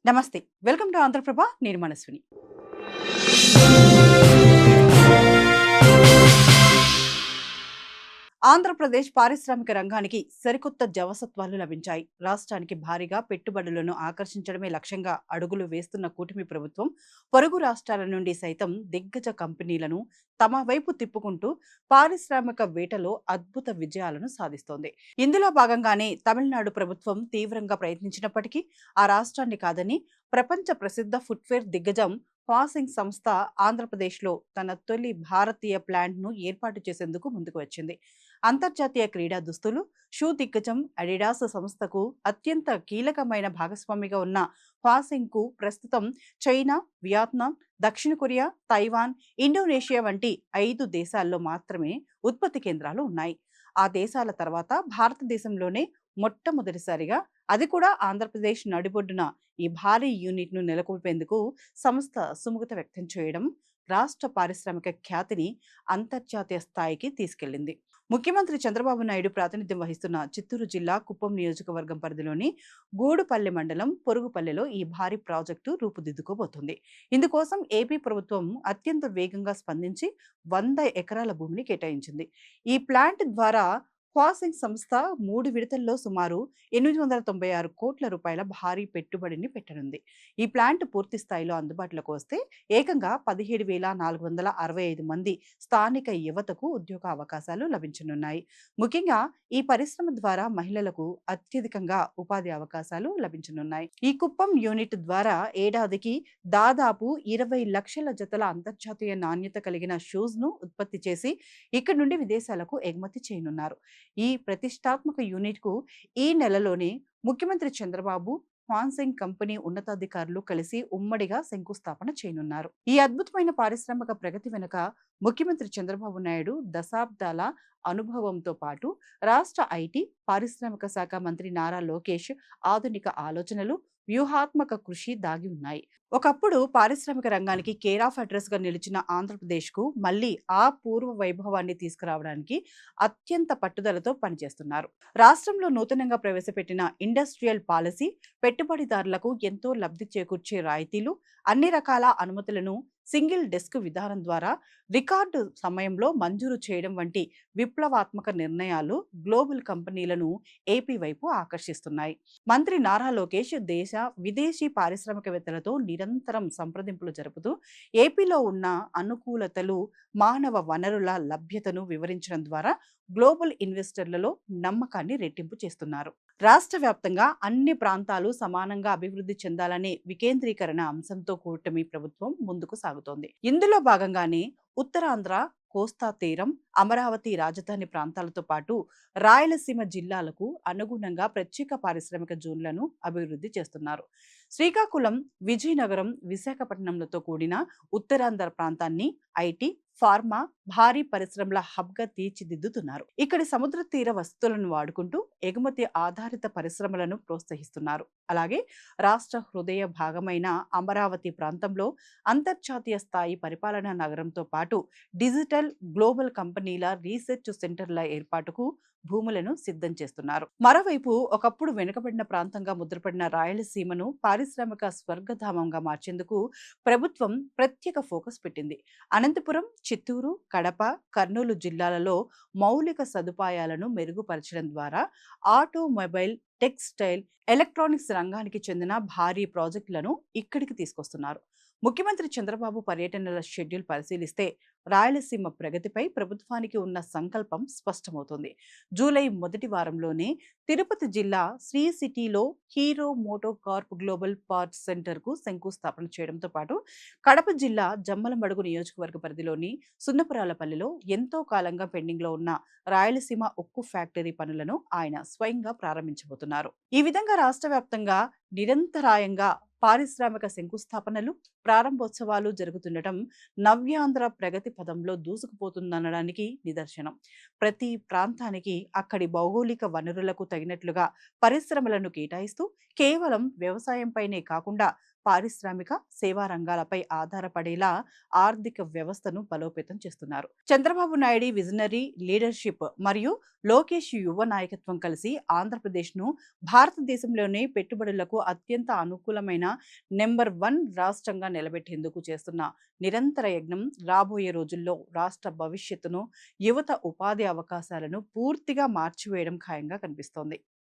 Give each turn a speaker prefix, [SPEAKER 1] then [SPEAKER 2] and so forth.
[SPEAKER 1] నమస్తే. Welcome to Andhra Prabha. నేను మనస్విని. ఆంధ్రప్రదేశ్ పారిశ్రామిక రంగానికి సరికొత్త జవసత్వాలు లభించాయి. రాష్ట్రానికి భారీగా పెట్టుబడులను ఆకర్షించడమే లక్ష్యంగా అడుగులు వేస్తున్న కూటమి ప్రభుత్వం పొరుగు రాష్ట్రాల నుండి సైతం దిగ్గజ కంపెనీలను తమ వైపు తిప్పుకుంటూ పారిశ్రామిక వేటలో అద్భుత విజయాలను సాధిస్తోంది. ఇందులో భాగంగానే తమిళనాడు ప్రభుత్వం తీవ్రంగా ప్రయత్నించినప్పటికీ ఆ రాష్ట్రాన్ని కాదని ప్రపంచ ప్రసిద్ధ ఫుట్వేర్ దిగ్గజం ఫాసింగ్ సంస్థ ఆంధ్రప్రదేశ్లో తన తొలి భారతీయ ప్లాంట్ను ఏర్పాటు చేసేందుకు ముందుకు వచ్చింది. అంతర్జాతీయ క్రీడా దుస్తులు, షూ దిగ్గజం అడిడాస్ సంస్థకు అత్యంత కీలకమైన భాగస్వామిగా ఉన్న ఫాసింగ్కు ప్రస్తుతం చైనా, వియత్నాం, దక్షిణ కొరియా, తైవాన్, ఇండోనేషియా వంటి 5 దేశాల్లో మాత్రమే ఉత్పత్తి కేంద్రాలు ఉన్నాయి. ఆ దేశాల తర్వాత భారతదేశంలోనే మొట్టమొదటిసారిగా, అది కూడా ఆంధ్రప్రదేశ్ నడిబొడ్డున ఈ భారీ యూనిట్ను నెలకొల్పేందుకు సంస్థ సుముఖత వ్యక్తం చేయడం రాష్ట్ర పారిశ్రామిక ఖ్యాతిని అంతర్జాతీయ స్థాయికి తీసుకెళ్లింది. ముఖ్యమంత్రి చంద్రబాబు నాయుడు ప్రాతినిధ్యం వహిస్తున్న చిత్తూరు జిల్లా కుప్పం నియోజకవర్గం పరిధిలోని గూడుపల్లె మండలం పొరుగుపల్లెలో ఈ భారీ ప్రాజెక్టు రూపుదిద్దుకోబోతుంది. ఇందుకోసం ఏపీ ప్రభుత్వం అత్యంత వేగంగా స్పందించి 100 ఎకరాల భూమిని కేటాయించింది. ఈ ప్లాంట్ ద్వారా ఫాసింగ్ సంస్థ 3 విడతల్లో సుమారు 896 కోట్ల రూపాయల భారీ పెట్టుబడిని పెట్టనుంది. ఈ ప్లాంట్ పూర్తి స్థాయిలో అందుబాటులోకి వస్తే ఏకంగా 17,465 మంది స్థానిక యువతకు ఉద్యోగ అవకాశాలు లభించనున్నాయి. ముఖ్యంగా ఈ పరిశ్రమ ద్వారా మహిళలకు అత్యధికంగా ఉపాధి అవకాశాలు లభించనున్నాయి. ఈ కుప్పం యూనిట్ ద్వారా ఏడాదికి దాదాపు 20 లక్షల జతల అంతర్జాతీయ నాణ్యత కలిగిన షూస్ ను ఉత్పత్తి చేసి ఇక్కడి నుండి విదేశాలకు ఎగుమతి చేయనున్నారు. ఈ ప్రతిష్టాత్మక యూనిట్ కు ఈ నెలలోనే ముఖ్యమంత్రి చంద్రబాబు, ఫాన్సింగ్ కంపెనీ ఉన్నతాధికారులు కలిసి ఉమ్మడిగా శంకుస్థాపన చేయనున్నారు. ఈ అద్భుతమైన పారిశ్రామిక ప్రగతి వెనుక ముఖ్యమంత్రి చంద్రబాబు నాయుడు దశాబ్దాల అనుభవంతో పాటు రాష్ట్ర ఐటీ, పారిశ్రామిక శాఖ మంత్రి నారా లోకేష్ ఆధునిక ఆలోచనలు, వ్యూహాత్మక కృషి దాగి ఉన్నాయి. ఒకప్పుడు పారిశ్రామిక రంగానికి కేర్ ఆఫ్ అడ్రస్ గా నిలిచిన ఆంధ్రప్రదేశ్ కు మళ్ళీ ఆ పూర్వ వైభవాన్ని తీసుకురావడానికి అత్యంత పట్టుదలతో పనిచేస్తున్నారు. రాష్ట్రంలో నూతనంగా ప్రవేశపెట్టిన ఇండస్ట్రియల్ పాలసీ పెట్టుబడిదారులకు ఎంతో లబ్ధి చేకూర్చే రాయితీలు, అన్ని రకాల అనుమతులను సింగిల్ డెస్క్ విధానం ద్వారా రికార్డు సమయంలో మంజూరు చేయడం వంటి విప్లవాత్మక నిర్ణయాలు గ్లోబల్ కంపెనీలను ఏపీ వైపు ఆకర్షిస్తున్నాయి. మంత్రి నారా లోకేష్ దేశ, విదేశీ పారిశ్రామికవేత్తలతో నిరంతరం సంప్రదింపులు జరుపుతూ ఏపీలో ఉన్న అనుకూలతలు, మానవ వనరుల లభ్యతను వివరించడం ద్వారా గ్లోబల్ ఇన్వెస్టర్లలో నమ్మకాన్ని రెట్టింపు చేస్తున్నారు. రాష్ట్ర వ్యాప్తంగా అన్ని ప్రాంతాలు సమానంగా అభివృద్ధి చెందాలనే వికేంద్రీకరణ అంశంతో కూటమి ప్రభుత్వం ముందుకు సాగుతోంది. ఇందులో భాగంగానే ఉత్తరాంధ్ర, కోస్తా తీరం, అమరావతి రాజధాని ప్రాంతాలతో పాటు రాయలసీమ జిల్లాలకు అనుగుణంగా ప్రత్యేక పారిశ్రామిక జోన్లను అభివృద్ధి చేస్తున్నారు. శ్రీకాకుళం, విజయనగరం, విశాఖపట్నంలతో కూడిన ఉత్తరాంధ్ర ప్రాంతాన్ని ఐటీ, ఫార్మా, భారీ పరిశ్రమల హబ్ గా తీర్చిదిద్దుతున్నారు. ఇక్కడి సముద్ర తీర వస్తువులను వాడుకుంటూ ఎగుమతి ఆధారిత పరిశ్రమలను ప్రోత్సహిస్తున్నారు. అలాగే రాష్ట్ర హృదయ భాగమైన అమరావతి ప్రాంతంలో అంతర్జాతీయ స్థాయి పరిపాలనా నగరంతో పాటు డిజిటల్ గ్లోబల్ కంపెనీల రీసెర్చ్ సెంటర్ల ఏర్పాటుకు భూములను సిద్ధం చేస్తున్నారు. మరోవైపు ఒకప్పుడు వెనుకబడిన ప్రాంతంగా ముద్రపడిన రాయలసీమను పారిశ్రామిక స్వర్గధామంగా మార్చేందుకు ప్రభుత్వం ప్రత్యేక ఫోకస్ పెట్టింది. అనంతపురం, చిత్తూరు, కడప, కర్నూలు జిల్లాలలో మౌలిక సదుపాయాలను మెరుగుపరచడం ద్వారా ఆటోమొబైల్, టెక్స్టైల్, ఎలక్ట్రానిక్స్ రంగానికి చెందిన భారీ ప్రాజెక్టులను ఇక్కడికి తీసుకొస్తున్నారు. ముఖ్యమంత్రి చంద్రబాబు పర్యటనల షెడ్యూల్ పరిశీలిస్తే రాయలసీమ ప్రగతిపై ప్రభుత్వానికి ఉన్న సంకల్పం స్పష్టమవుతుంది. జూలై మొదటి వారంలోనే తిరుపతి జిల్లా శ్రీ సిటీలో Hero MotoCorp global parts centre కు శంకుస్థాపన చేయడంతో పాటు కడప జిల్లా జమ్మలమడుగు నియోజకవర్గ పరిధిలోని సున్నపురాలపల్లిలో ఎంతో కాలంగా పెండింగ్ లో ఉన్న రాయలసీమ ఉక్కు ఫ్యాక్టరీ పనులను ఆయన స్వయంగా ప్రారంభించబోతున్నారు. ఈ విధంగా రాష్ట్ర వ్యాప్తంగా నిరంతరాయంగా పారిశ్రామిక శంకుస్థాపనలు, ప్రారంభోత్సవాలు జరుగుతుండటం నవ్యాంధ్ర ప్రగతి పదంలో దూసుకుపోతుందనడానికి నిదర్శనం. ప్రతి ప్రాంతానికి అక్కడి భౌగోళిక వనరులకు తగినట్లుగా పరిశ్రమలను కేటాయిస్తూ కేవలం వ్యవసాయంపైనే కాకుండా పారిశ్రామిక సేవా రంగాలపై ఆధారపడేలా ఆర్థిక వ్యవస్థను బలోపేతం చేస్తున్నారు. చంద్రబాబు నాయుడు విజనరీ లీడర్షిప్ మరియు లోకేష్ యువ నాయకత్వం కలిసి ఆంధ్రప్రదేశ్ను భారతదేశంలోనే పెట్టుబడులకు అత్యంత అనుకూలమైన నెంబర్ 1 రాష్ట్రంగా నిలబెట్టేందుకు చేస్తున్న నిరంతర యజ్ఞం రాబోయే రోజుల్లో రాష్ట్ర భవిష్యత్తును, యువత ఉపాధి అవకాశాలను పూర్తిగా మార్చివేయడం ఖాయంగా కనిపిస్తోంది.